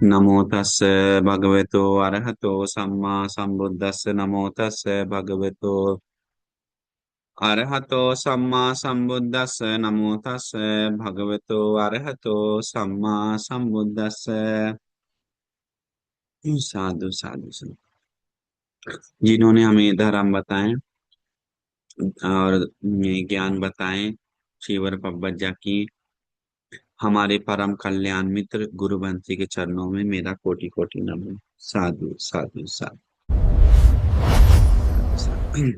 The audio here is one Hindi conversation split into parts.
नमो तस्य भगवतो अरहतो सम्मा सम्बुद्धस्य नमो तस्य भगवतो अरहतो सम्मा सम्बुद्धस्य नमो तस्य भगवतो अरहतो सम्मा सम्बुद्धस्य। साधु साधु साधु। जिन्होंने हमें धर्म बताए और ये ज्ञान बताए, श्रीवर पब्बज्जा की, हमारे परम कल्याण मित्र गुरु बंसी के चरणों में मेरा कोटि कोटि नमन। साधु साधु साधु साधु।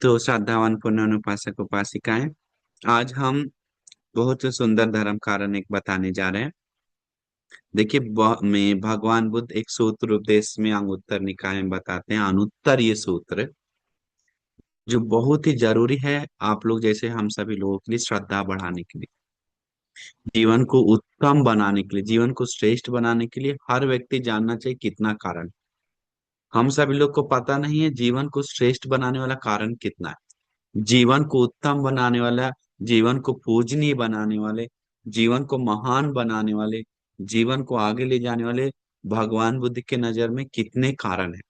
तो श्रद्धावान पुण्य अनुपासक उपासिकाएं, आज हम बहुत सुंदर धर्म कारण एक बताने जा रहे हैं। देखिए, में भगवान बुद्ध एक सूत्र उपदेश में अंगुत्तर निकाय में बताते हैं, अनुत्तर ये सूत्र जो बहुत ही जरूरी है आप लोग जैसे हम सभी लोगों के लिए, श्रद्धा बढ़ाने के लिए, जीवन को उत्तम बनाने के लिए, जीवन को श्रेष्ठ बनाने के लिए हर व्यक्ति जानना चाहिए कितना कारण। हम सभी लोग को पता नहीं है जीवन को श्रेष्ठ बनाने वाला कारण कितना है। जीवन को उत्तम बनाने वाला, जीवन को पूजनीय बनाने वाले, जीवन को महान बनाने वाले, जीवन को आगे ले जाने वाले भगवान बुद्ध के नजर में कितने कारण हैं।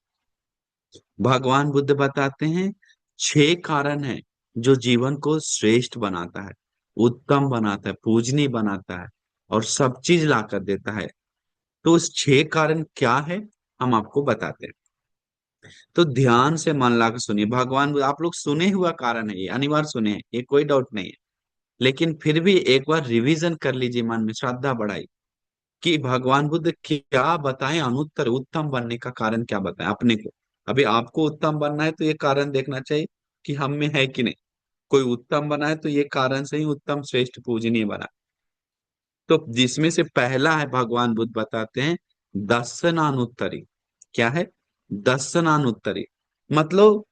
भगवान बुद्ध बताते हैं 6 कारण हैं जो जीवन को श्रेष्ठ बनाता है, उत्तम बनाता है, पूजनीय बनाता है और सब चीज ला कर देता है। तो उस 6 कारण क्या है, हम आपको बताते हैं। तो ध्यान से मन ला के सुनिए। भगवान आप लोग सुने हुआ कारण है, ये अनिवार्य सुने हैं, ये कोई डाउट नहीं है। लेकिन फिर भी एक बार रिवीजन कर लीजिए, मन में श्रद्धा बढ़ाई कि भगवान बुद्ध क्या बताएं, अनुत्तर उत्तम बनने का कारण क्या बताएं अपने को। अभी आपको उत्तम बनना है तो ये कारण देखना चाहिए कि हम में है कि नहीं। कोई उत्तम बना है तो ये कारण से ही उत्तम श्रेष्ठ पूजनीय बना। तो जिसमें से पहला है, भगवान बुद्ध बताते हैं दर्शनानुत्तरी। क्या है? दर्शनानुत्तरी मतलब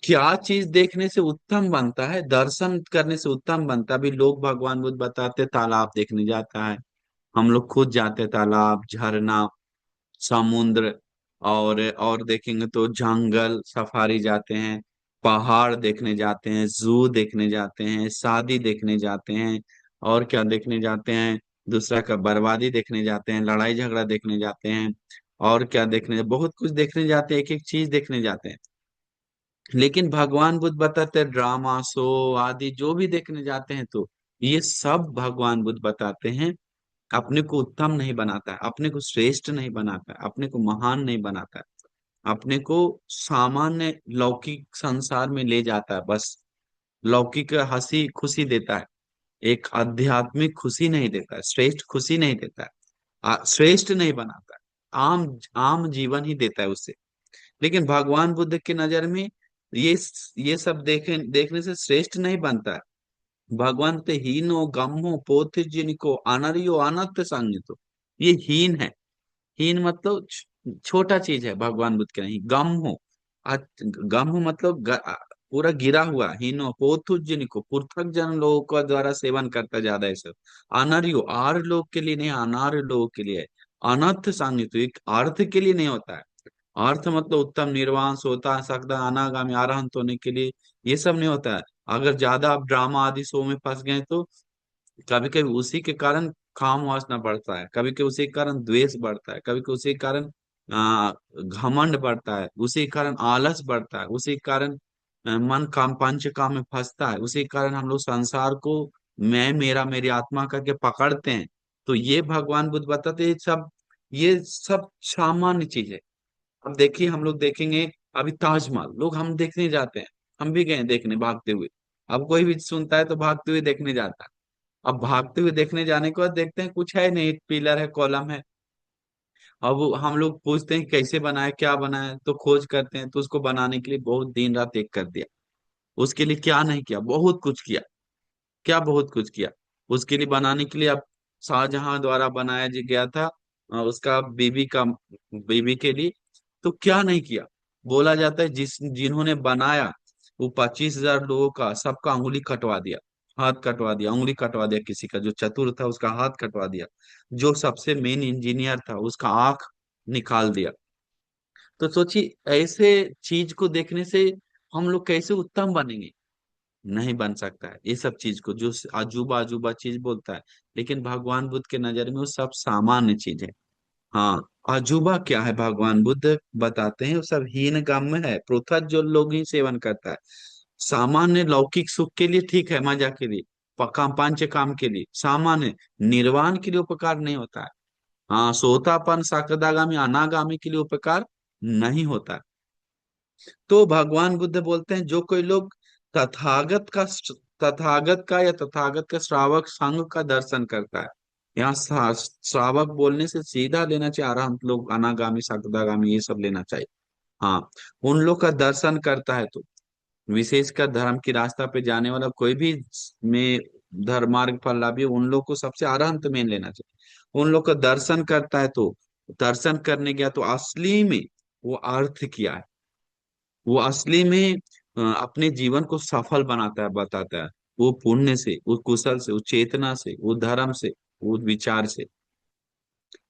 क्या चीज देखने से उत्तम बनता है, दर्शन करने से उत्तम बनता है। अभी लोग, भगवान बुद्ध बताते हैं, तालाब देखने जाता है, हम लोग खुद जाते हैं, तालाब, झरना, समुद्र, और देखेंगे तो जंगल सफारी जाते हैं, पहाड़ देखने जाते हैं, जू देखने जाते हैं, शादी देखने जाते हैं, और क्या देखने जाते हैं, दूसरा का बर्बादी देखने जाते हैं, लड़ाई झगड़ा देखने जाते हैं, और क्या देखने, बहुत कुछ देखने जाते हैं, एक एक चीज देखने जाते हैं। लेकिन भगवान बुद्ध बताते हैं ड्रामा शो आदि जो भी देखने जाते हैं, तो ये सब भगवान बुद्ध बताते हैं अपने को उत्तम नहीं बनाता है, अपने को श्रेष्ठ नहीं बनाता है, अपने को महान नहीं बनाता है, अपने को सामान्य लौकिक संसार में ले जाता है। बस लौकिक हंसी खुशी देता है, एक आध्यात्मिक खुशी नहीं देता है, श्रेष्ठ खुशी नहीं देता है, श्रेष्ठ नहीं बनाता है, आम आम जीवन ही देता है उससे। लेकिन भगवान बुद्ध की नजर में ये ये सब देखने से श्रेष्ठ नहीं बनता है। भगवान ते हीनो गम्हो पोथ जिनको अनरियो अनंत संगितो, ये हीन है। हीन मतलब छोटा चीज है भगवान बुद्ध के नहीं। गम हो, गम हो मतलब पूरा गिरा हुआ। हीनो पोथु जिनको पृथक जन लोगों का द्वारा सेवन करता ज्यादा है सब। अनार्यो आर्य लोग के लिए नहीं, अनार्य लोगों के लिए है। अनर्थ सांगित तो एक अर्थ के लिए नहीं होता है। अर्थ मतलब उत्तम निर्वाण होता सकता अनागामी अरहंत होने के लिए, ये सब नहीं होता है। अगर ज्यादा आप ड्रामा आदि शो में फंस गए तो कभी कभी उसी के कारण काम वासना बढ़ता है, कभी कभी उसी के कारण द्वेष बढ़ता है, कभी कभी उसी के कारण घमंड बढ़ता है, उसी के कारण आलस बढ़ता है, उसी के कारण मन काम पंच काम में फंसता है, उसी के कारण हम लोग संसार को मैं मेरा मेरी आत्मा करके पकड़ते हैं। तो ये भगवान बुद्ध बताते हैं, ये सब सामान्य चीज है। अब देखिए, हम लोग देखेंगे अभी ताजमहल, लोग हम देखने जाते हैं, हम भी गए देखने भागते हुए। अब कोई भी सुनता है तो भागते हुए देखने जाता है। अब भागते हुए देखने जाने के बाद देखते हैं कुछ है नहीं, एक पिलर है, कॉलम है। अब हम लोग पूछते हैं कैसे बनाए, क्या बनाए, तो खोज करते हैं, तो उसको बनाने के लिए बहुत दिन रात एक कर दिया। उसके लिए क्या नहीं किया, बहुत कुछ किया। क्या बहुत कुछ किया उसके लिए बनाने के लिए। अब शाहजहां द्वारा बनाया गया था उसका बीबी के लिए, तो क्या नहीं किया। बोला जाता है जिन्होंने बनाया वो 25,000 लोगों का सबका अंगुली कटवा दिया, हाथ कटवा दिया, उंगली कटवा दिया, किसी का जो चतुर था उसका हाथ कटवा दिया, जो सबसे मेन इंजीनियर था उसका आंख निकाल दिया। तो सोचिए ऐसे चीज को देखने से हम लोग कैसे उत्तम बनेंगे। नहीं बन सकता है ये सब चीज को, जो अजूबा अजूबा चीज बोलता है। लेकिन भगवान बुद्ध के नजर में वो सब सामान्य चीज है। हाँ, अजूबा क्या है भगवान बुद्ध बताते हैं, वो सब हीन गम्य है, पृथक जो लोग ही सेवन करता है। सामान्य लौकिक सुख के लिए ठीक है, मजा के लिए, पका पंच काम के लिए सामान्य, निर्वाण के लिए उपकार नहीं होता है। हाँ, सोतापन सकदागामी अनागामी के लिए उपकार नहीं होता है। तो भगवान बुद्ध बोलते हैं जो कोई लोग तथागत का तथागत का या तथागत का श्रावक संघ का दर्शन करता है। यहाँ श्रावक बोलने से सीधा लेना चाहिए अरहंत लोग, अनागामी सकदागामी ये सब लेना चाहिए। हाँ, उन लोग का दर्शन करता है तो विशेषकर धर्म की रास्ता पे जाने वाला कोई भी में धर्मार्ग फल लाभी, उन लोग को सबसे अरहंत में लेना चाहिए। उन लोग का दर्शन करता है तो दर्शन करने गया तो असली में वो अर्थ किया है, वो असली में अपने जीवन को सफल बनाता है, बताता है। वो पुण्य से, वो कुशल से, वो चेतना से, वो धर्म से, वो विचार से।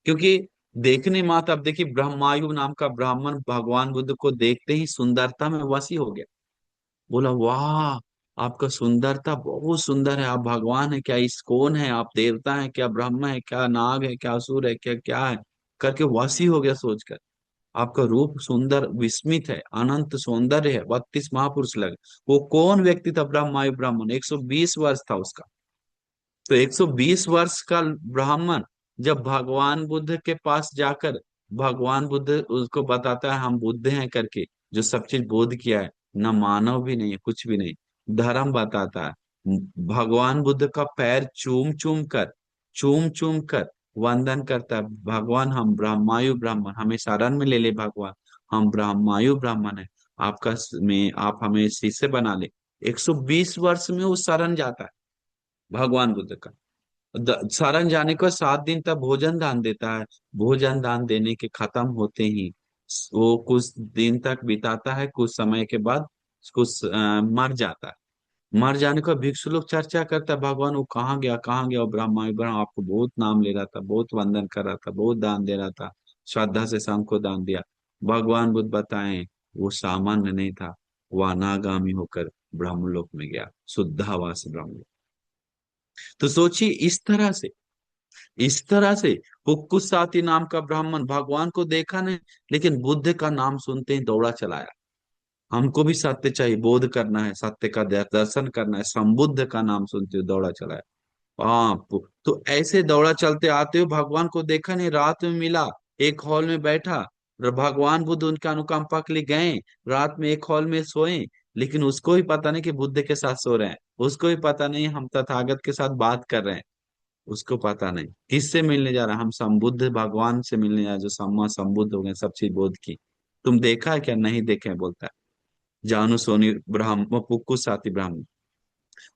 क्योंकि देखने मात्र, अब देखिए ब्रह्मायु नाम का ब्राह्मण भगवान बुद्ध को देखते ही सुंदरता में वशी हो गया। बोला वाह, आपका सुंदरता बहुत सुंदर है, आप भगवान है क्या, इस कौन है, आप देवता है क्या, ब्रह्म है क्या, नाग है क्या, असुर है क्या, क्या है, करके वशी हो गया सोचकर। आपका रूप सुंदर विस्मित है, अनंत सौंदर्य है, 32 महापुरुष लगे। वो कौन व्यक्ति था, ब्रह्मायु ब्राह्मण, 120 वर्ष था उसका। तो 120 वर्ष का ब्राह्मण जब भगवान बुद्ध के पास जाकर भगवान बुद्ध उसको बताता है हम बुद्ध हैं करके, जो सब चीज बोध किया है, न मानव भी नहीं है, कुछ भी नहीं, धर्म बताता है, भगवान बुद्ध का पैर चूम चूम कर वंदन करता है, भगवान हम ब्रह्मायु ब्राह्मण, हमें शरण में ले ले भगवान, हम ब्रह्मायु ब्राह्मण है, आपका में आप हमें शिष्य बना ले। 120 वर्ष में वो शरण जाता है भगवान बुद्ध का। शरण जाने को 7 दिन तक भोजन दान देता है। भोजन दान देने के खत्म होते ही वो कुछ दिन तक बिताता है, कुछ समय के बाद कुछ मर जाता है। मर जाने को भिक्षु लोग चर्चा करता है, भगवान वो कहाँ गया, कहाँ गया, और ब्रह्मा ब्रह्म आपको बहुत नाम ले रहा था, बहुत वंदन कर रहा था, बहुत दान दे रहा था, श्रद्धा से संघ को दान दिया। भगवान बुद्ध बताएं वो सामान्य नहीं था, वो अनागामी होकर ब्रह्मलोक में गया, शुद्धावास ब्रह्म। तो सोचिए इस तरह से हुक्कुसाती नाम का ब्राह्मण भगवान को देखा नहीं, लेकिन बुद्ध का नाम सुनते ही दौड़ा चलाया। हमको भी सत्य चाहिए, बोध करना है, सत्य का दर्शन करना है, संबुद्ध का नाम सुनते हुए दौड़ा चलाया। हाँ, तो ऐसे दौड़ा चलते आते हुए भगवान को देखा नहीं, रात में मिला, एक हॉल में बैठा, और भगवान बुद्ध उनका अनुकंपा के लिए गए, रात में एक हॉल में सोए। लेकिन उसको ही पता नहीं कि बुद्ध के साथ सो रहे हैं, उसको ही पता नहीं हम तथागत के साथ बात कर रहे हैं, उसको पता नहीं किससे मिलने जा रहा है, हम संबुद्ध भगवान से मिलने जा रहे हैं, जो सम्मा संबुद्ध हो गए, सब चीज बोध की। तुम देखा है क्या, नहीं देखे हैं, बोलता है जानू सोनी ब्राह्मण पुक्कू साथी ब्राह्मण।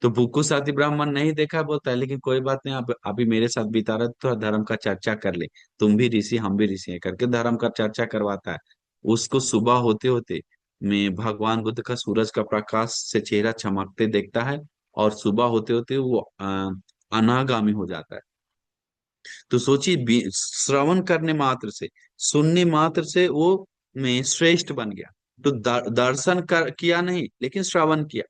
तो बुक्कू साथी ब्राह्मण नहीं देखा बोलता है, लेकिन कोई बात नहीं, आप अभी मेरे साथ बिता रहे तो धर्म का चर्चा कर ले, तुम भी ऋषि हम भी ऋषि हैं करके धर्म का चर्चा करवाता है। उसको सुबह होते होते में भगवान बुद्ध का सूरज का प्रकाश से चेहरा चमकते देखता है, और सुबह होते होते वो अनागामी हो जाता है। तो सोचिए श्रवण करने मात्र से, सुनने मात्र से वो में श्रेष्ठ बन गया। तो दर्शन किया नहीं, लेकिन श्रवण किया।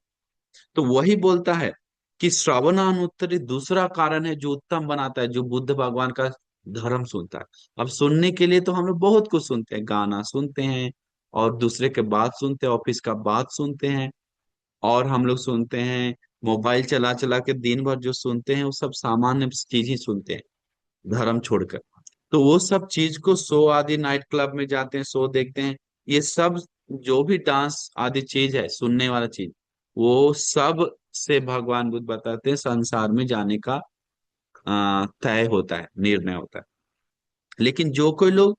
तो वही बोलता है कि श्रवणानुत्तरी दूसरा कारण है जो उत्तम बनाता है, जो बुद्ध भगवान का धर्म सुनता है। अब सुनने के लिए तो हम लोग बहुत कुछ सुनते हैं, गाना सुनते हैं, और दूसरे के बात सुनते हैं, ऑफिस का बात सुनते हैं, और हम लोग सुनते हैं मोबाइल चला चला के दिन भर जो सुनते हैं वो सब सामान्य चीज ही सुनते हैं, धर्म छोड़कर। तो वो सब चीज को शो आदि, नाइट क्लब में जाते हैं, शो देखते हैं, ये सब जो भी डांस आदि चीज है, सुनने वाला चीज, वो सब से भगवान बुद्ध बताते हैं संसार में जाने का तय होता है, निर्णय होता है। लेकिन जो कोई लोग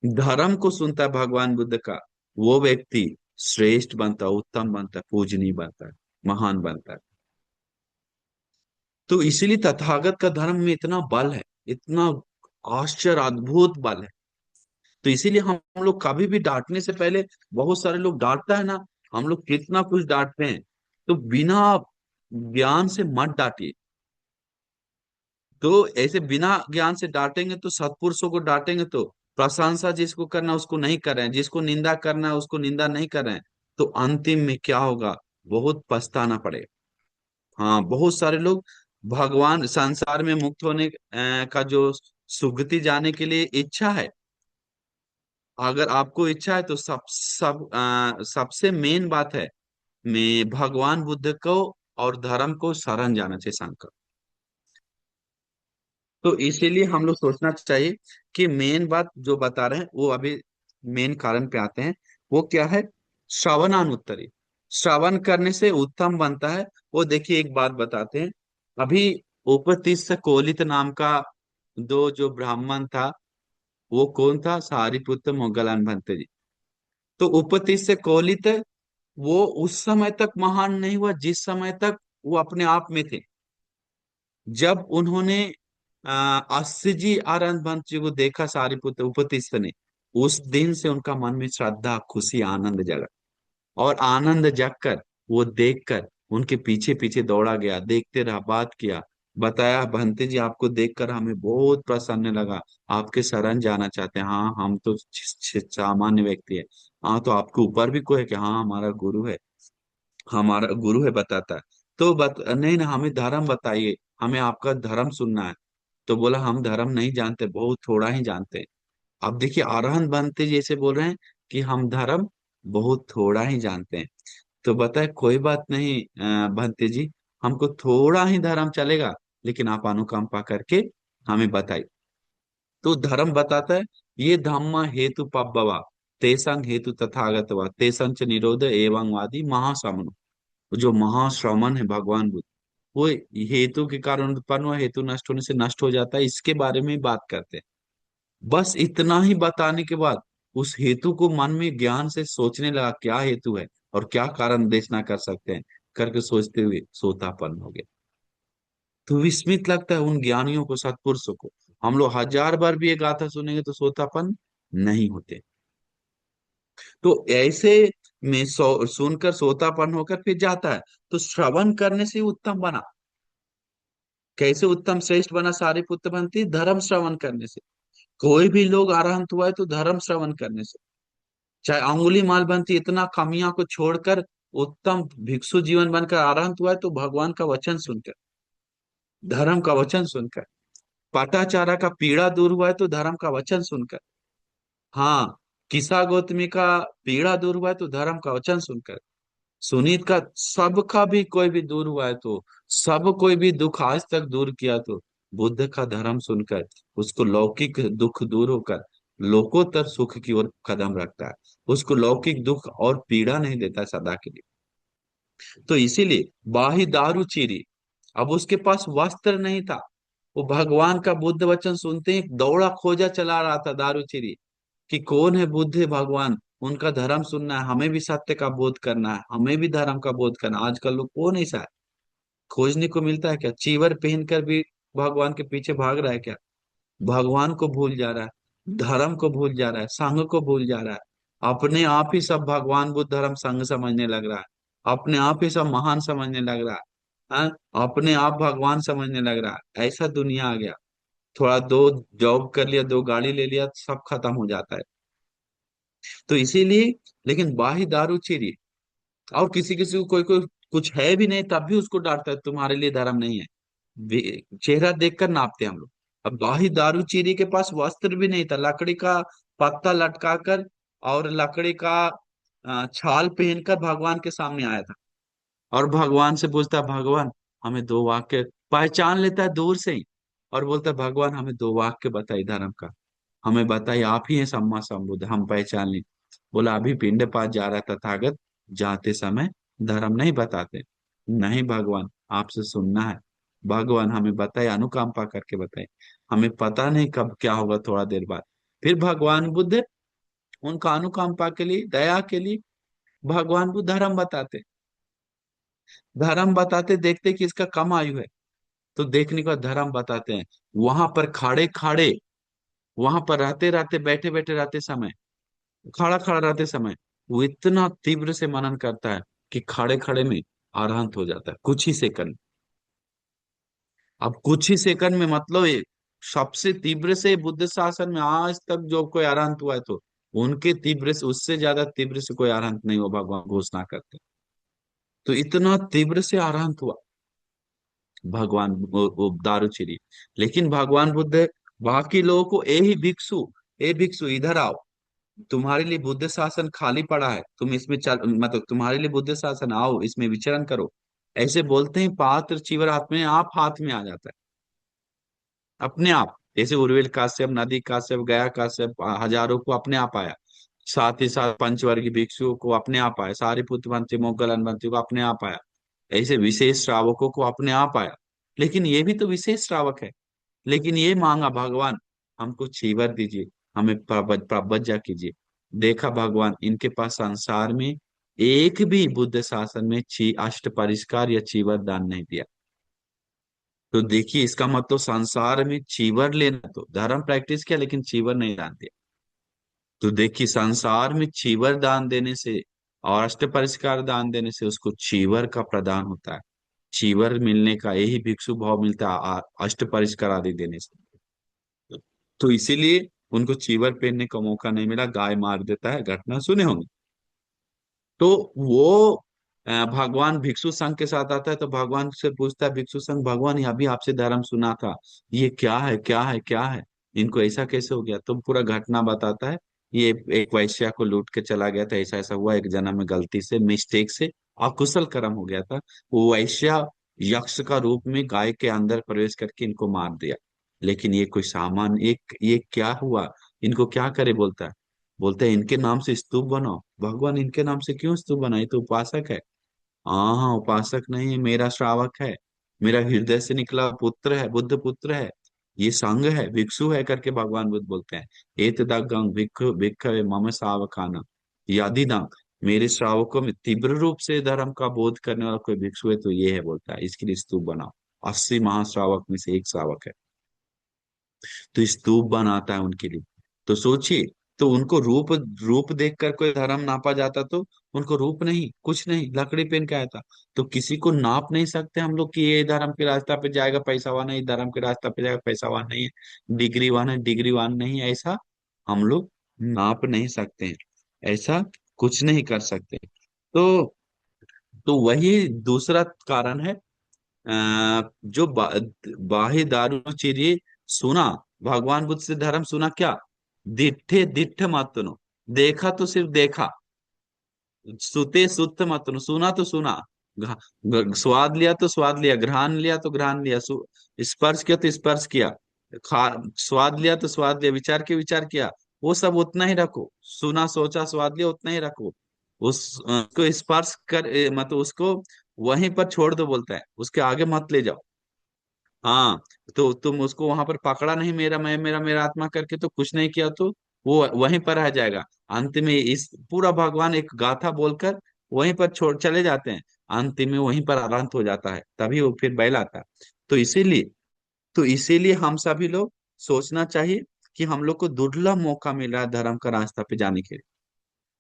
धर्म को सुनता है भगवान बुद्ध का, वो व्यक्ति श्रेष्ठ बनता है, उत्तम बनता है, पूजनीय बनता है, महान बनता है। तो इसीलिए तथागत का धर्म में इतना बल है, इतना आश्चर्य अद्भुत बल है। तो इसीलिए हम लोग कभी भी डांटने से पहले, बहुत सारे लोग डांटता है ना, हम लोग कितना कुछ डांटते हैं, तो बिना ज्ञान से मत डांटिए। तो ऐसे बिना ज्ञान से डांटेंगे तो सत्पुरुषों को डांटेंगे तो प्रशंसा जिसको करना उसको नहीं कर रहे हैं, जिसको निंदा करना है उसको निंदा नहीं कर रहे हैं, तो अंतिम में क्या होगा, बहुत पछताना पड़ेगा। हाँ, बहुत सारे लोग भगवान संसार में मुक्त होने का जो सुगति जाने के लिए इच्छा है, अगर आपको इच्छा है तो सबसे मेन बात है, मैं भगवान बुद्ध को और धर्म को शरण जाना चाहिए शंकर। तो इसीलिए हम लोग सोचना चाहिए कि मेन बात जो बता रहे हैं वो अभी मेन कारण पे आते हैं। वो क्या है? श्रवणानुत्तरी। श्रवण करने से उत्तम बनता है। वो देखिए एक बात बताते हैं। अभी उपतिस्स कोलित नाम का दो जो ब्राह्मण था, वो कौन था? सारिपुत्र मोगलान भंते जी। तो उपतिस्स कोलित वो उस समय तक महान नहीं हुआ जिस समय तक वो अपने आप में थे। जब उन्होंने अस्सी आनंद मंच जी को देखा सारिपुत्र उपतिस्थ ने, उस दिन से उनका मन में श्रद्धा खुशी आनंद जगा। और आनंद जगकर वो देखकर उनके पीछे पीछे दौड़ा गया, देखते रहा, बात किया, बताया भंते जी आपको देखकर हमें बहुत प्रसन्न लगा, आपके शरण जाना चाहते हैं। हाँ हम तो सामान्य व्यक्ति है। हाँ तो आपके ऊपर भी कोई है कि? हाँ हमारा गुरु है, हमारा गुरु है बताता है। तो नहीं ना, हमें धर्म बताइए, हमें आपका धर्म सुनना है। तो बोला हम धर्म नहीं जानते, बहुत थोड़ा ही जानते हैं। अब देखिए अरहंत बनते जैसे बोल रहे हैं कि हम धर्म बहुत थोड़ा ही जानते हैं। तो बताए कोई बात नहीं भंते जी, हमको थोड़ा ही धर्म चलेगा, लेकिन आप अनुकंपा करके हमें बताइए। तो धर्म बताता है, ये धम्म हेतु पब्बवा तेसंग हेतु तथागतवा तेसंच निरोध एवं वादी महासमन। जो महाश्रमण है भगवान बुद्ध, वो हेतु के कारण उत्पन्न हुआ, हेतु नष्ट होने से नष्ट हो जाता है, इसके बारे में ही बात करते हैं। बस इतना ही बताने के बाद उस हेतु को मन में ज्ञान से सोचने लगा, क्या हेतु है और क्या कारण देशना कर सकते हैं, करके सोचते हुए सोतापन्न हो गया। तो विस्मित लगता है उन ज्ञानियों को, सत्पुरुषों को। हम लोग हजार बार भी ये गाथा सुनेंगे तो सोतापन्न नहीं होते। तो ऐसे में सुनकर सोतापन्न होकर फिर जाता है। तो श्रवण करने से ही उत्तम बना। कैसे उत्तम श्रेष्ठ बना? सारी बनती धर्म श्रवण करने से। कोई भी लोग अरहंत हुआ है तो धर्म श्रवण करने से। चाहे अंगुली माल बनती इतना कमियां को छोड़कर उत्तम भिक्षु जीवन बनकर अरहंत हुआ है तो भगवान का वचन सुनकर, धर्म का वचन सुनकर। पाटाचारा का पीड़ा दूर हुआ है तो धर्म का वचन सुनकर। हाँ, किसा गौतमी का पीड़ा दूर हुआ है तो धर्म का वचन सुनकर। सुनीत का सबका भी कोई भी दूर हुआ है तो, सब कोई भी दुख आज तक दूर किया तो बुद्ध का धर्म सुनकर उसको लौकिक दुख दूर होकर लोकोत्तर सुख की ओर कदम रखता है। उसको लौकिक दुख और पीड़ा नहीं देता सदा के लिए। तो इसीलिए बाही दारू चीरी। अब उसके पास वस्त्र नहीं था, वो भगवान का बुद्ध वचन सुनते ही दौड़ा खोजा चला रहा था दारू चीरी, कि कौन है बुद्ध है भगवान, उनका धर्म सुनना है, हमें भी सत्य का बोध करना है, हमें भी धर्म का बोध करना है। आजकल लोग कौन ऐसा है? खोजने को मिलता है क्या? चीवर पहनकर भी भगवान के पीछे भाग रहा है क्या? भगवान को भूल जा रहा है, धर्म को भूल जा रहा है, संघ को भूल जा रहा है। अपने आप ही सब भगवान बुद्ध धर्म संघ समझने लग रहा है, अपने आप ही सब महान समझने लग रहा है। हाँ? अपने आप भगवान समझने लग रहा है। ऐसा दुनिया आ गया। थोड़ा दो जॉब कर लिया, दो गाड़ी ले लिया, सब खत्म हो जाता है। तो इसीलिए, लेकिन बाही दारू चीरी। और किसी किसी को कोई कोई कुछ है भी नहीं तब भी उसको डांटता है, तुम्हारे लिए धर्म नहीं है। चेहरा देखकर नापते हैं हम लोग। अब बाही दारू चीरी के पास वस्त्र भी नहीं था, लकड़ी का पत्ता लटका कर और लकड़ी का छाल पहनकर भगवान के सामने आया था। और भगवान से पूछता है, भगवान हमें दो वाक्य, पहचान लेता है दूर से ही, और बोलता है भगवान हमें दो वाक्य बताइए धर्म का, हमें बताइए, आप ही हैं सम्मा संबुद्ध, हम पहचान ली। बोला अभी पिंड पास जा रहा था तथागत, जाते समय धर्म नहीं बताते। नहीं भगवान, आपसे सुनना है। भगवान हमें बताए, अनुकंपा करके बताए, हमें पता नहीं कब क्या होगा थोड़ा देर बाद। फिर भगवान बुद्ध उनका अनुकंपा के लिए, दया के लिए भगवान बुद्ध धर्म बताते, धर्म बताते, देखते कि इसका कम आयु है तो देखने का धर्म बताते हैं। वहां पर खड़े खड़े, वहां पर रहते रहते, बैठे बैठे रहते समय, खड़ा खड़ा रहते समय वो इतना तीव्र से मनन करता है कि खड़े खड़े में अरहंत हो जाता है कुछ ही सेकंड। अब कुछ ही सेकंड में मतलब ये सबसे तीव्र से बुद्ध शासन में आज तक जो कोई अरहंत हुआ है तो उनके तीव्र से, उससे ज्यादा तीव्र से कोई अरहंत नहीं हुआ, भगवान घोषणा करते। तो इतना तीव्र से अरहंत हुआ भगवान वो दारूचिरी। लेकिन भगवान बुद्ध बाकी लोगों को, ए ही भिक्षु, ए भिक्षु इधर आओ, तुम्हारे लिए बुद्ध शासन खाली पड़ा है, तुम इसमें चल, मतलब तुम्हारे लिए बुद्ध शासन, आओ इसमें विचरण करो। ऐसे बोलते हैं, पात्र चीवर हाथ में आ जाता है अपने आप। जैसे उर्विल काश्यप, नदी काश्यप, गया काश्यप, हजारों को अपने आप आया। साथ ही साथ पंचवर्गीय भिक्षुओं को अपने आप आया, सारिपुत्र बनते, मोगलन बनते को अपने आप आया। ऐसे विशेष श्रावकों को अपने आप आया। लेकिन ये भी तो विशेष श्रावक है। लेकिन ये मांगा भगवान, हमको चीवर दीजिए, हमें प्रबज्जा कीजिए। देखा भगवान, इनके पास संसार में एक भी बुद्ध शासन में ची अष्ट परिष्कार या चीवर दान नहीं दिया। तो देखिए, इसका मतलब संसार में चीवर लेना, तो धर्म प्रैक्टिस किया लेकिन चीवर नहीं दान दिया। तो देखिए, संसार में चीवर दान देने से और अष्ट परिष्कार दान देने से उसको चीवर का प्रदान होता है। चीवर मिलने का यही भिक्षु भाव मिलता है अष्ट परिष्कार आदि देने से। तो इसीलिए उनको चीवर पहनने का मौका नहीं मिला, गाय मार देता है, घटना सुने होंगे। तो वो भगवान भिक्षु संघ के साथ आता है, तो भगवान से पूछता है भिक्षु संघ, भगवान ये अभी आपसे धर्म सुना था, ये क्या है, क्या है, क्या है, इनको ऐसा कैसे हो गया? तो पूरा घटना बताता है। ये एक वैश्या को लूट के चला गया था, ऐसा ऐसा हुआ, एक जन्म में गलती से, मिस्टेक से, अकुशल कर्म हो गया था। वो वैश्या यक्ष का रूप में गाय के अंदर प्रवेश करके इनको मार दिया। लेकिन ये कोई सामान्य एक, ये क्या हुआ, इनको क्या करे? बोलता है, बोलते हैं इनके नाम से स्तूप बनाओ। भगवान, इनके नाम से क्यों स्तूप बनाए? तो उपासक है। हाँ हाँ, उपासक नहीं है, मेरा श्रावक है, मेरा हृदय से निकला पुत्र है, बुद्ध पुत्र है, ये संघ है, भिक्षु है करके भगवान बुद्ध बोलते हैं। एतदग्गं भिक्खु भिक्खवे मम श्रावकाना यदिदं, मेरे श्रावकों में तीव्र रूप से धर्म का बोध करने वाला कोई भिक्षु है तो ये है, बोलता है, इसके लिए स्तूप बनाओ। 80 महाश्रावक में से एक श्रावक है, तो स्तूप बनाता है उनके लिए। तो सोचिए, तो उनको रूप रूप देखकर कोई धर्म नापा जाता तो? उनको रूप नहीं, कुछ नहीं, लकड़ी पहन के आया था। तो किसी को नाप नहीं सकते हम लोग कि ये धर्म के रास्ता पे जाएगा पैसावान है, ये धर्म के रास्ता पे जाएगा पैसावान नहीं है, डिग्रीवान है, डिग्रीवान नहीं है, ऐसा हम लोग नाप नहीं सकते हैं। ऐसा कुछ नहीं कर सकते। तो वही दूसरा कारण है। जो बाही दारू चिरिये सुना, भगवान बुद्ध से धर्म सुना क्या? दिठे दिठ मत सुनो, देखा तो सिर्फ देखा, सुते सुत मत सुनो, सुना तो सुना, स्वाद लिया तो स्वाद लिया, घ्राण लिया तो घ्राण लिया, स्पर्श किया तो स्पर्श किया, खा स्वाद लिया तो स्वाद लिया, विचार के विचार किया, वो सब उतना ही रखो। सुना, सोचा, स्वाद लिया, उतना ही रखो। उसको स्पर्श कर मतलब उसको वहीं पर छोड़ दो, बोलता है, उसके आगे मत ले जाओ। हाँ, तो तुम उसको वहां पर पकड़ा नहीं, मेरा मैं, मेरा मेरा आत्मा करके, तो कुछ नहीं किया, तो वो वहीं पर रह जाएगा। अंत में इस पूरा भगवान एक गाथा बोलकर वहीं पर छोड़ चले जाते हैं। अंत में वहीं पर अनंत हो जाता है, तभी वो फिर बैल आता है। तो इसीलिए तो इसीलिए हम सभी लोग सोचना चाहिए कि हम लोग को दुर्लभ मौका मिल रहा है धर्म का रास्ता पे जाने के लिए।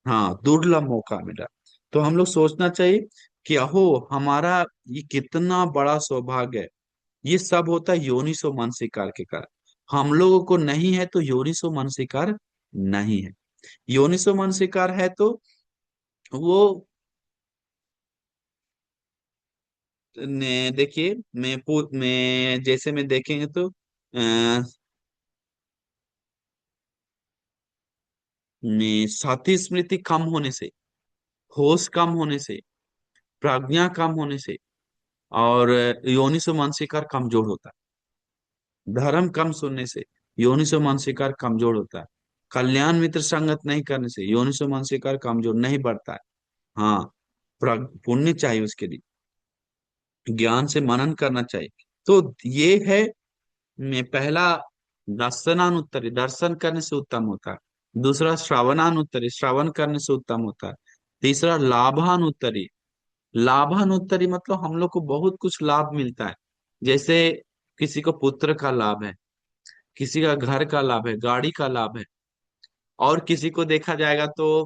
हाँ, दुर्लभ मौका मिला। तो हम लोग सोचना चाहिए कि अहो, हमारा ये कितना बड़ा सौभाग्य है। ये सब होता है योनिसो मनसिकार के कारण। हम लोगों को नहीं है तो योनिसो मनसिकार नहीं है। योनिसो मनसिकार है तो वो देखिए, मैं जैसे में देखेंगे तो साथी स्मृति कम होने से, होश कम होने से, प्रज्ञा कम होने से, और योनिसो मनसिकार कमजोर होता है। धर्म कम सुनने से योनिसो मनसिकार कमजोर होता है। कल्याण मित्र संगत नहीं करने से योनिसो मनसिकार कमजोर नहीं बढ़ता है। हाँ, पुण्य चाहिए उसके लिए, ज्ञान से मनन करना चाहिए। तो ये है पहला, दर्शनानुत्तरी, दर्शन करने से उत्तम होता है। दूसरा श्रवणानुत्तरी, श्रवण करने से उत्तम होता है। तीसरा लाभानुत्तरी, लाभानुत्तरी मतलब हम लोग को बहुत कुछ लाभ मिलता है। जैसे किसी को पुत्र का लाभ है, किसी का घर का लाभ है, गाड़ी का लाभ है, और किसी को देखा जाएगा तो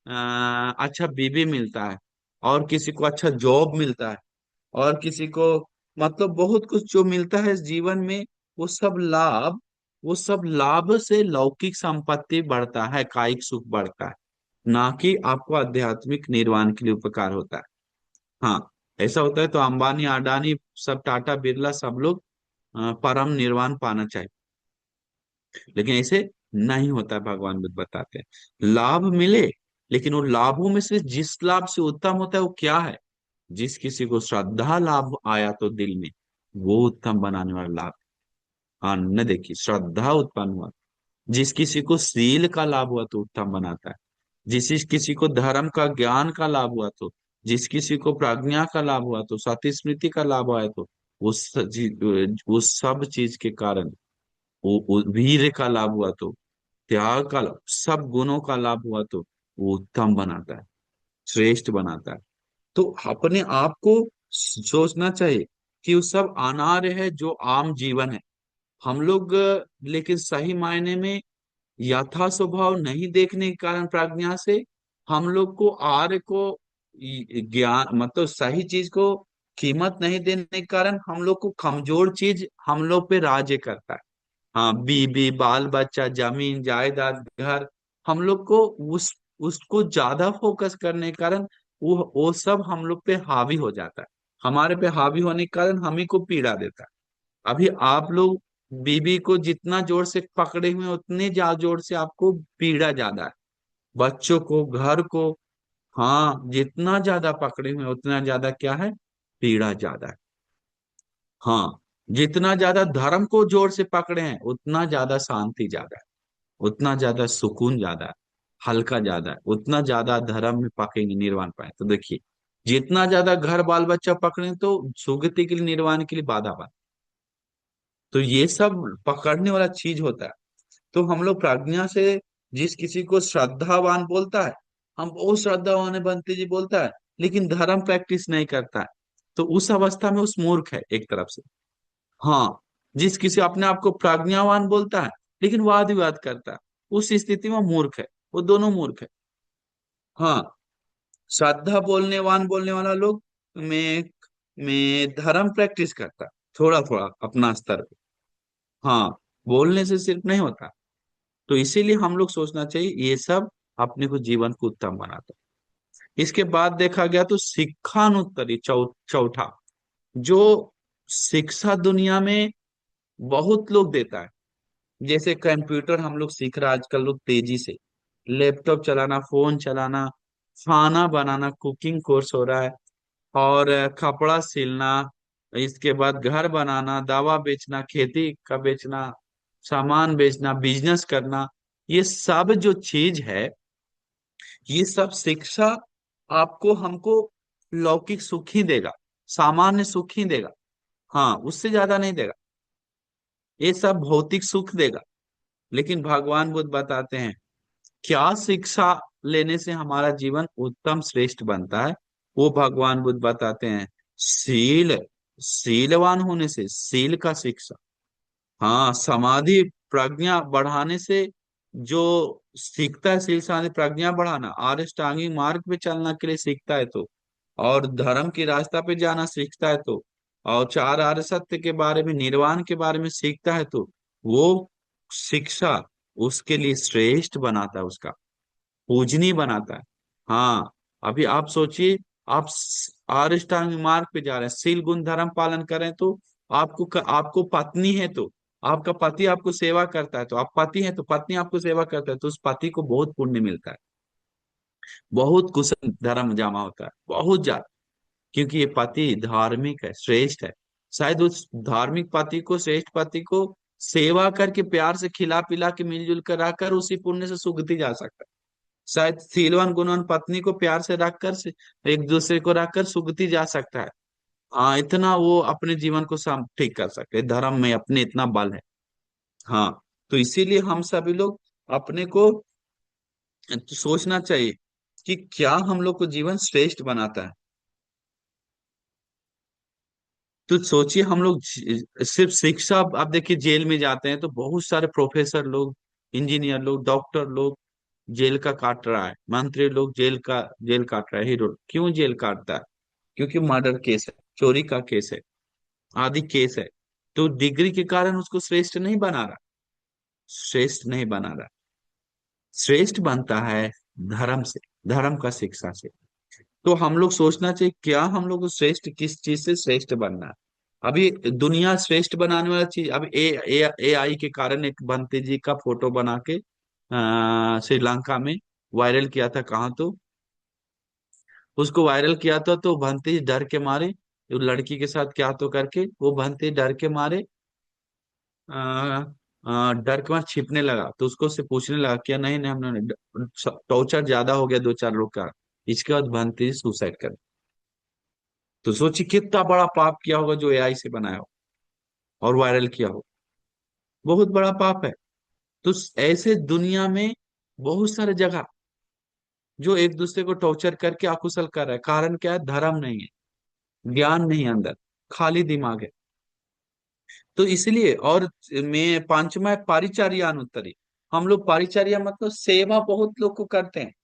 अच्छा बीवी मिलता है, और किसी को अच्छा जॉब मिलता है, और किसी को मतलब बहुत कुछ जो मिलता है इस जीवन में। वो सब लाभ वो सब लाभ से लौकिक संपत्ति बढ़ता है, कायिक सुख बढ़ता है, ना कि आपको आध्यात्मिक निर्वाण के लिए उपकार होता है। हाँ, ऐसा होता है तो अंबानी, अडानी, सब टाटा, बिरला, सब लोग परम निर्वाण पाना चाहिए। लेकिन ऐसे नहीं होता है, भगवान बुद्ध बताते हैं। लाभ मिले, लेकिन वो लाभों में से जिस लाभ से उत्तम होता है वो क्या है? जिस किसी को श्रद्धा लाभ आया तो दिल में, वो उत्तम बनाने वाला लाभ। हाँ न, देखिए श्रद्धा उत्पन्न हुआ, जिस किसी को शील का लाभ हुआ तो उत्तम बनाता है, जिस किसी को धर्म का ज्ञान का लाभ हुआ तो, जिस किसी को प्रज्ञा का लाभ हुआ तो, सती स्मृति का लाभ हुआ है तो, उस सब चीज के कारण, वो वीर का लाभ हुआ तो, त्याग का लाभ, सब गुणों का लाभ हुआ तो वो उत्तम बनाता है, श्रेष्ठ बनाता है। तो अपने आप को सोचना चाहिए कि वो सब अनार्य है जो आम जीवन है। हम लोग लेकिन सही मायने में यथा स्वभाव नहीं देखने के कारण प्रज्ञा से, हम लोग को आर्य को ज्ञान मतलब सही चीज को कीमत नहीं देने के कारण हम लोग को कमजोर चीज हम लोग पे राज्य करता है। हाँ, बीबी बाल बच्चा जमीन जायदाद घर, हम लोग को उस उसको ज्यादा फोकस करने के कारण वो सब हम लोग पे हावी हो जाता है। हमारे पे हावी होने के कारण हम ही को पीड़ा देता है। अभी आप लोग बीबी को जितना जोर से पकड़े हुए हैं, उतने जोर से आपको पीड़ा ज्यादा है। बच्चों को घर को, हाँ जितना ज्यादा पकड़े हुए हैं, उतना ज्यादा क्या है, पीड़ा ज्यादा है। हाँ, जितना ज्यादा धर्म को जोर से पकड़े हैं उतना ज्यादा शांति ज्यादा है, उतना ज्यादा सुकून ज्यादा है, हल्का ज्यादा है, उतना ज्यादा धर्म में पकेंगे निर्वाण पाए। तो देखिए, जितना ज्यादा घर बाल बच्चा पकड़े तो सुगति के लिए निर्वाण के लिए बाधा बन। तो ये सब पकड़ने वाला चीज होता है। तो हम लोग प्रज्ञा से, जिस किसी को श्रद्धावान बोलता है, हम बहुत श्रद्धावान है बंटी जी बोलता है, लेकिन धर्म प्रैक्टिस नहीं करता है, तो उस अवस्था में उस मूर्ख है एक तरफ से। हाँ, जिस किसी अपने आप को प्रज्ञावान बोलता है लेकिन वाद विवाद करता है, उस स्थिति में मूर्ख है। वो दोनों मूर्ख है। हाँ, श्रद्धा बोलने वाला लोग में धर्म प्रैक्टिस करता है, थोड़ा थोड़ा अपना स्तर पे। हाँ, बोलने से सिर्फ नहीं होता। तो इसीलिए हम लोग सोचना चाहिए ये सब अपने को जीवन को उत्तम बनाता है। इसके बाद देखा गया तो शिक्षानुत्तरी चौथा, जो शिक्षा दुनिया में बहुत लोग देता है। जैसे कंप्यूटर हम लोग सीख रहे हैं आजकल लोग तेजी से, लैपटॉप चलाना, फोन चलाना, खाना बनाना, कुकिंग कोर्स हो रहा है, और कपड़ा सिलना, इसके बाद घर बनाना, दवा बेचना, खेती का बेचना, सामान बेचना, बिजनेस करना, ये सब जो चीज है, ये सब शिक्षा आपको हमको लौकिक सुख ही देगा, सामान्य सुख ही देगा। हाँ, उससे ज्यादा नहीं देगा, ये सब भौतिक सुख देगा। लेकिन भगवान बुद्ध बताते हैं क्या शिक्षा लेने से हमारा जीवन उत्तम श्रेष्ठ बनता है। वो भगवान बुद्ध बताते हैं शील, शीलवान होने से, शील का शिक्षा। हाँ, समाधि प्रज्ञा बढ़ाने से, जो सीखता है शील समाधि प्रज्ञा बढ़ाना, आर्यष्टांगिक मार्ग पे चलना के लिए सीखता है तो, और धर्म की रास्ता पे जाना सीखता है तो, और चार आर्य सत्य के बारे में, निर्वाण के बारे में सीखता है तो, वो शिक्षा उसके लिए श्रेष्ठ बनाता है, उसका पूजनीय बनाता है। हाँ, अभी आप सोचिए, आप आरिष्टांग मार्ग पे जा रहे हैं, शील गुण धर्म पालन करें तो, आपको पत्नी है तो, आपका पति आपको सेवा करता है तो, आप पति हैं तो पत्नी आपको सेवा करता है तो, उस पति को बहुत पुण्य मिलता है, बहुत कुशल धर्म जमा होता है, बहुत ज्यादा। क्योंकि ये पति धार्मिक है, श्रेष्ठ है। शायद उस धार्मिक पति को, श्रेष्ठ पति को सेवा करके, प्यार से खिला पिला के, मिलजुल कर रखकर उसी पुण्य से सुगति जा सकता है। शायद शीलवान गुणवान पत्नी को प्यार से रखकर एक दूसरे को रखकर सुगति जा सकता है। हाँ, इतना वो अपने जीवन को ठीक कर सकते हैं, धर्म में अपने इतना बल है। हाँ, तो इसीलिए हम सभी लोग अपने को सोचना चाहिए कि क्या हम लोग को जीवन श्रेष्ठ बनाता है। तो सोचिए, हम लोग सिर्फ शिक्षा, अब देखिए जेल में जाते हैं तो बहुत सारे प्रोफेसर लोग, इंजीनियर लोग, डॉक्टर लोग जेल का काट रहा है, मंत्री लोग जेल काट रहा है। हीरो क्यों जेल काटता है? क्योंकि मर्डर केस है, चोरी का केस है, आदि केस है। तो डिग्री के कारण उसको श्रेष्ठ नहीं बना रहा, श्रेष्ठ नहीं बना रहा। श्रेष्ठ बनता है धर्म से, धर्म का शिक्षा से। तो हम लोग सोचना चाहिए क्या हम लोग को श्रेष्ठ किस चीज से श्रेष्ठ बनना है। अभी दुनिया श्रेष्ठ बनाने वाला चीज, अभी ए आई के कारण एक बंते जी का फोटो बना के श्रीलंका में वायरल किया था, कहाँ तो उसको वायरल किया था, तो बंते जी डर के मारे, वो लड़की के साथ क्या तो करके वो बंते डर के मारे डर के मारे छिपने लगा, तो उसको से पूछने लगा क्या, नहीं नहीं हमने टॉर्चर ज्यादा हो गया दो चार लोग का। इसके बाद बंते जी सुसाइड कर, तो सोचिए कितना बड़ा पाप किया होगा जो एआई से बनाया हो और वायरल किया हो, बहुत बड़ा पाप है। तो ऐसे दुनिया में बहुत सारे जगह जो एक दूसरे को टॉर्चर करके अकुशल कर रहा है, कारण क्या है, धर्म नहीं है, ज्ञान नहीं है अंदर, खाली दिमाग है। तो इसलिए, और मैं पांचवा है पारिचर्या अनुत्तरी। हम लोग पारिचर्या मतलब सेवा बहुत लोग को करते हैं।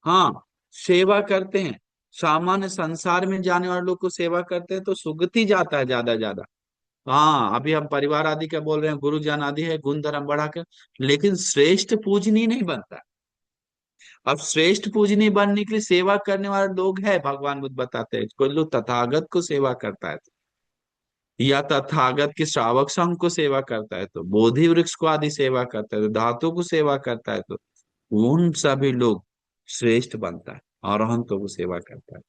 हाँ, सेवा करते हैं, सामान्य संसार में जाने वाले लोग को सेवा करते हैं तो सुगति जाता है ज्यादा ज्यादा। हाँ, अभी हम परिवार आदि का बोल रहे हैं, गुरुजन आदि है, गुण धर्म बढ़ा कर, लेकिन श्रेष्ठ पूजनीय नहीं बनता। अब श्रेष्ठ पूजनीय बनने के लिए सेवा करने वाले लोग हैं, भगवान बुद्ध बताते हैं, कोई लोग तथागत को सेवा करता है, या तथागत के श्रावक संघ को सेवा करता है, तो बोधि वृक्ष को आदि सेवा करता है, तो धातु को सेवा करता है, तो उन सभी लोग श्रेष्ठ बनता है, अरहंतों को सेवा करता है।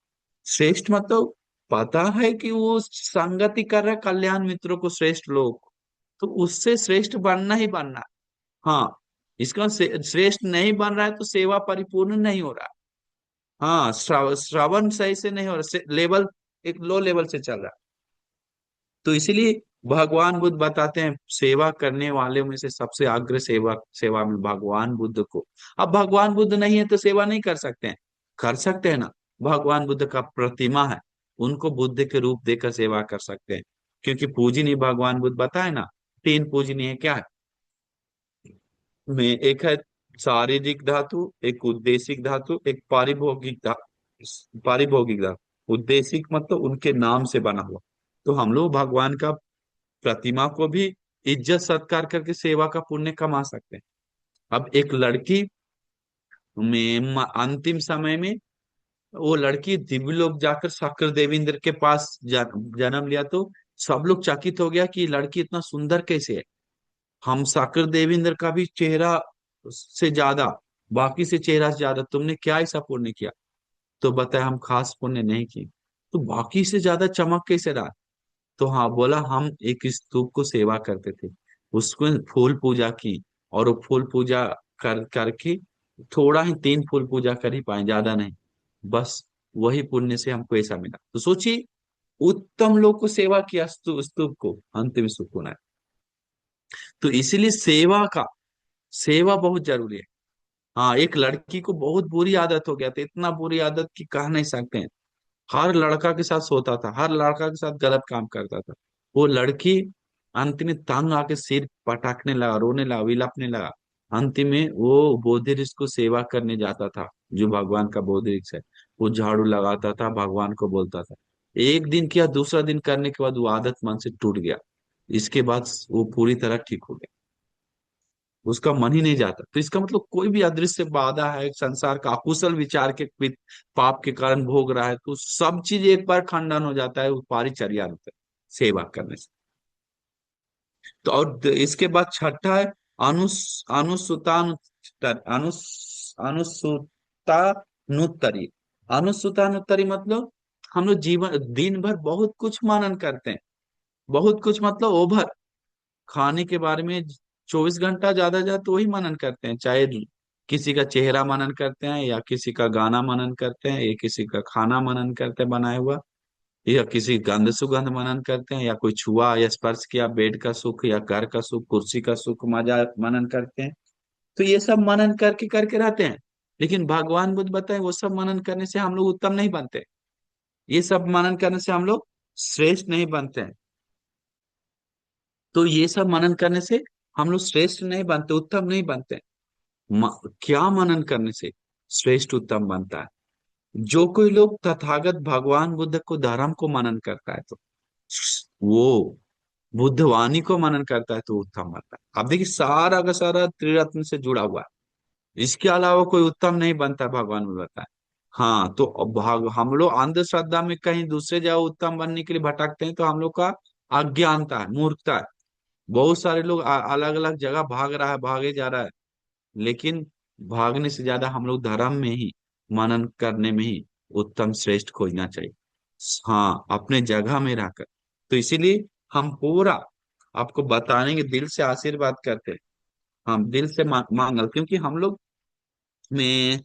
श्रेष्ठ मतलब पता है कि वो संगति कर रहा है कल्याण मित्रों को, श्रेष्ठ लोग, तो उससे श्रेष्ठ बनना ही बनना है। हाँ, इसका श्रेष्ठ नहीं बन रहा है तो सेवा परिपूर्ण नहीं हो रहा। हाँ, श्रवण सही से नहीं हो रहा, लेवल एक लो लेवल से चल रहा है। तो इसीलिए भगवान बुद्ध बताते हैं सेवा करने वाले में से सबसे अग्र सेवा सेवा में भगवान बुद्ध को। अब भगवान बुद्ध नहीं है तो सेवा नहीं कर सकते हैं, कर सकते हैं ना, भगवान बुद्ध का प्रतिमा है, उनको बुद्ध के रूप देकर सेवा कर सकते हैं, क्योंकि पूजनीय भगवान बुद्ध बताए ना, तीन पूजनीय क्या है, में एक है शारीरिक धातु, एक उद्देशिक धातु, एक पारिभोगिक धातु। पारिभोगिक धातु, उद्देशिक मतलब उनके नाम से बना हुआ। तो हम लोग भगवान का प्रतिमा को भी इज्जत सत्कार करके सेवा का पुण्य कमा सकते हैं। अब एक लड़की में अंतिम समय में वो लड़की दिव्य लोक जाकर शक्र देवेंद्र के पास जन्म लिया, तो सब लोग चकित हो गया कि लड़की इतना सुंदर कैसे है, हम शक्र देवेंद्र का भी चेहरा से ज्यादा, बाकी से चेहरा से ज्यादा तुमने क्या ऐसा पुण्य किया, तो बताया हम खास पुण्य नहीं किए, तो बाकी से ज्यादा चमक कैसे रहा। तो हाँ बोला, हम एक स्तूप को सेवा करते थे, उसको फूल पूजा की, और वो फूल पूजा कर करके थोड़ा ही तीन फूल पूजा कर ही पाए, ज्यादा नहीं, बस वही पुण्य से हमको ऐसा मिला। तो सोचिए, उत्तम लोग को सेवा किया, स्तूप को अंतिम सुकून है। तो इसीलिए सेवा बहुत जरूरी है। हाँ, एक लड़की को बहुत बुरी आदत हो गया था, इतना बुरी आदत कि कह नहीं सकते हैं, हर लड़का के साथ सोता था, हर लड़का के साथ गलत काम करता था। वो लड़की अंत में तंग आके सिर पटकने लगा, रोने लगा, विलपने लगा। अंतिम में वो बोधि ऋषि को सेवा करने जाता था, जो भगवान का बोधि ऋषि है, वो झाड़ू लगाता था, भगवान को बोलता था। एक दिन किया, दूसरा दिन करने के बाद वो आदत मन से टूट गया, इसके बाद वो पूरी तरह ठीक हो गया, उसका मन ही नहीं जाता। तो इसका मतलब कोई भी अदृश्य बाधा है संसार का, अकुशल विचार के पाप के कारण भोग रहा है, तो सब चीज एक बार खंडन हो जाता है, वो पारिचर्या होता है सेवा करने से। तो और इसके बाद छठा है अनुसुतानुत्तर अनुसुतानुत्तरी। अनुसुतानुत्तरी मतलब हम लोग जीवन दिन भर बहुत कुछ मनन करते हैं, बहुत कुछ मतलब ओभर, खाने के बारे में 24 घंटा ज्यादा ज्यादा तो वही मनन करते हैं, चाहे किसी का चेहरा मनन करते हैं, या किसी का गाना मनन करते हैं, या किसी का खाना मनन करते हैं बनाया हुआ, या किसी गंध सुगंध मनन करते हैं, या कोई छुआ या स्पर्श किया, बेड का सुख या घर का सुख, कुर्सी का सुख मजा मनन करते हैं। तो ये सब मनन करके करके रहते हैं, लेकिन भगवान बुद्ध बताए वो सब मनन करने से हम लोग उत्तम नहीं बनते, ये सब मनन करने से हम लोग श्रेष्ठ नहीं बनते हैं। तो ये सब मनन करने से हम लोग श्रेष्ठ नहीं बनते, उत्तम नहीं बनते। क्या मनन करने से श्रेष्ठ उत्तम बनता है, जो कोई लोग तथागत भगवान बुद्ध को धर्म को मनन करता है, तो वो बुद्धवाणी को मनन करता है तो उत्तम बनता है। अब देखिए सारा का सारा त्रिरत्न से जुड़ा हुआ है, इसके अलावा कोई उत्तम नहीं बनता, भगवान में बताया। हाँ, तो भाग हम लोग अंधश्रद्धा में कहीं दूसरे जगह उत्तम बनने के लिए भटकते हैं, तो हम लोग का अज्ञानता है, मूर्खता है। बहुत सारे लोग अलग अलग जगह भाग रहा है, भागे जा रहा है, लेकिन भागने से ज्यादा हम लोग धर्म में ही, मनन करने में ही उत्तम श्रेष्ठ खोजना चाहिए। हाँ, अपने जगह में रहकर। तो इसीलिए हम पूरा आपको बताने के दिल से आशीर्वाद करते हैं। हम दिल से मांगल, क्योंकि हम लोग में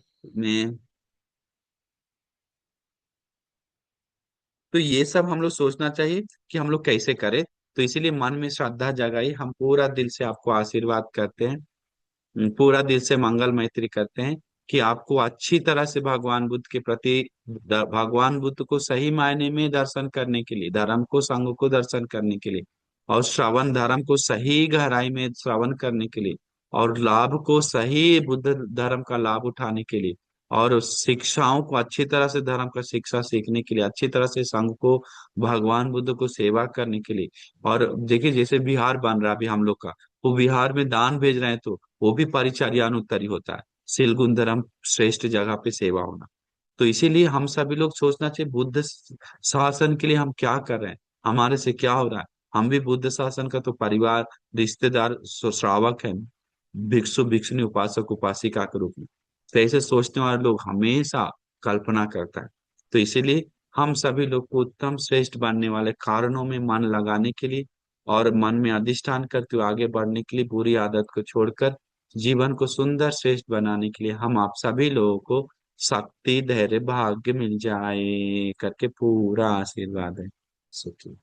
तो ये सब हम लोग सोचना चाहिए कि हम लोग कैसे करें। तो इसीलिए मन में श्रद्धा जगाई, हम पूरा दिल से आपको आशीर्वाद करते हैं, पूरा दिल से मंगल मैत्री करते हैं कि आपको अच्छी तरह से भगवान बुद्ध के प्रति, भगवान बुद्ध को सही मायने में दर्शन करने के लिए, धर्म को, संघ को दर्शन करने के लिए, और श्रवण धर्म को सही गहराई में श्रवण करने के लिए, और लाभ को सही बुद्ध धर्म का लाभ उठाने के लिए, और शिक्षाओं को अच्छी तरह से, धर्म का शिक्षा सीखने के लिए, अच्छी तरह से संघ को, भगवान बुद्ध को सेवा करने के लिए। और देखिए, जैसे बिहार बन रहा है अभी हम लोग का, वो बिहार में दान भेज रहे हैं, तो वो भी परिचर्यानुत्तरी होता है, सिलगुंदरम श्रेष्ठ जगह पे सेवा होना। तो इसीलिए हम सभी लोग सोचना चाहिए, बुद्ध शासन के लिए हम क्या कर रहे हैं, हमारे से क्या हो रहा है। हम भी बुद्ध शासन का तो परिवार, रिश्तेदार, श्रावक है, भिक्षु भिक्षुनी, उपासक उपासिका के रूप में। तो ऐसे सोचने वाले लोग हमेशा कल्पना करता है। तो इसीलिए हम सभी लोग को उत्तम श्रेष्ठ बनने वाले कारणों में मन लगाने के लिए, और मन में अधिष्ठान करते हुए आगे बढ़ने के लिए, बुरी आदत को छोड़कर जीवन को सुंदर श्रेष्ठ बनाने के लिए, हम आप सभी लोगों को शक्ति, धैर्य, भाग्य मिल जाए करके पूरा आशीर्वाद है। सुखी